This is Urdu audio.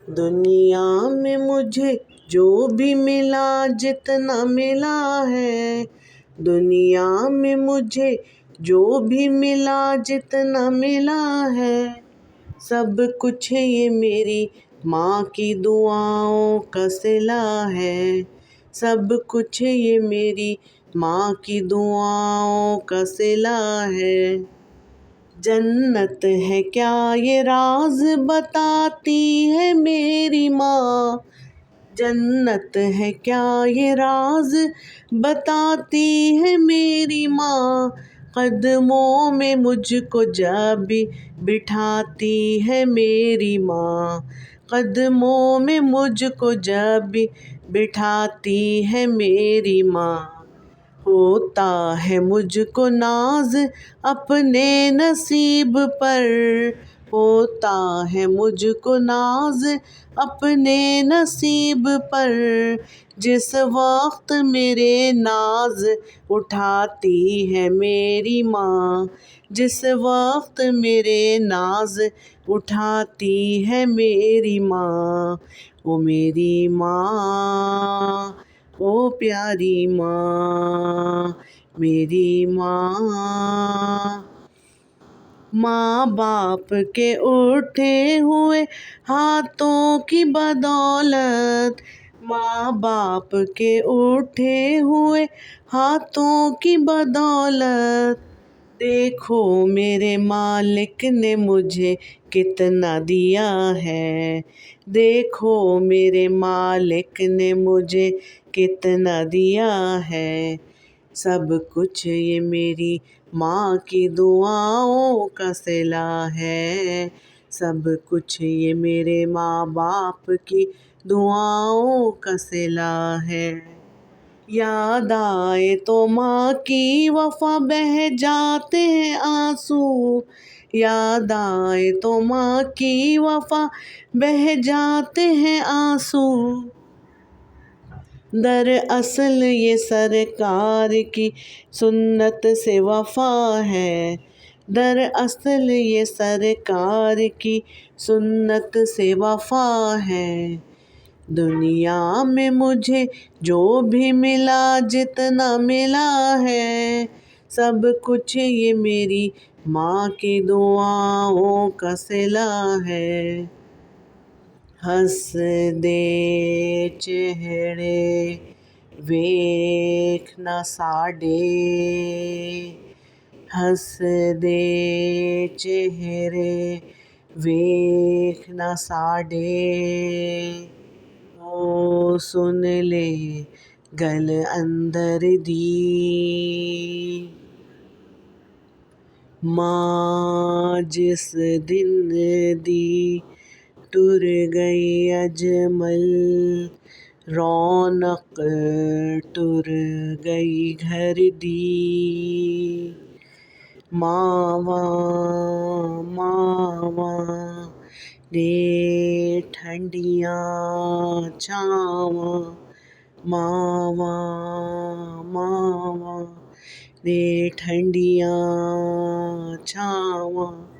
دنیا میں مجھے جو بھی ملا جتنا ملا ہے، دنیا میں مجھے جو بھی ملا جتنا ملا ہے، سب کچھ یہ میری ماں کی دعاؤں کا صلہ ہے، سب کچھ یہ میری ماں کی دعاؤں کا صلہ ہے۔ جنت ہے کیا یہ راز بتاتی ہے میری ماں، جنت ہے کیا یہ راز بتاتی ہے میری ماں، قدموں میں مجھ کو جب بھی بٹھاتی ہے میری ماں، قدموں میں مجھ کو جب بھی بٹھاتی ہے میری ماں۔ ہوتا ہے مجھ کو ناز اپنے نصیب پر، ہوتا ہے مجھ کو ناز اپنے نصیب پر، جس وقت میرے ناز اٹھاتی ہے میری ماں، جس وقت میرے ناز اٹھاتی ہے میری ماں۔ او میری ماں، او پیاری ماں، میری ماں۔ ماں باپ کے اٹھے ہوئے ہاتھوں کی بدولت، ماں باپ کے اٹھے ہوئے ہاتھوں کی بدولت، دیکھو میرے مالک نے مجھے کتنا دیا ہے، دیکھو میرے مالک نے مجھے کتنا دیا ہے، سب کچھ یہ میری ماں کی دعاؤں کا صلہ ہے، سب کچھ یہ میرے ماں باپ کی دعاؤں کا صلہ ہے۔ یاد آئے تو ماں کی وفا بہہ جاتے ہیں آنسو، یاد آئے تو ماں کی وفا بہہ جاتے ہیں آنسو، دراصل یہ سرکار کی سنت سے وفا ہے، دراصل یہ سرکار کی سنت سے وفا ہے۔ دنیا میں مجھے جو بھی ملا جتنا ملا ہے، سب کچھ یہ میری ماں کی دعاؤں کا صلہ ہے۔ ہسدے چہرے ویکھ نہ ساڈے، ہسدے چہرے ویکھ نہ ساڈے، او سن لے گل اندر دی، ماں جس دن دی ٹر گئی اجمل، رونق ٹر گئی گھر دی، ماواں ماواں نے ٹھنڈیاں چھاواں، ماواں ماواں نے ٹھنڈیاں چھاواں۔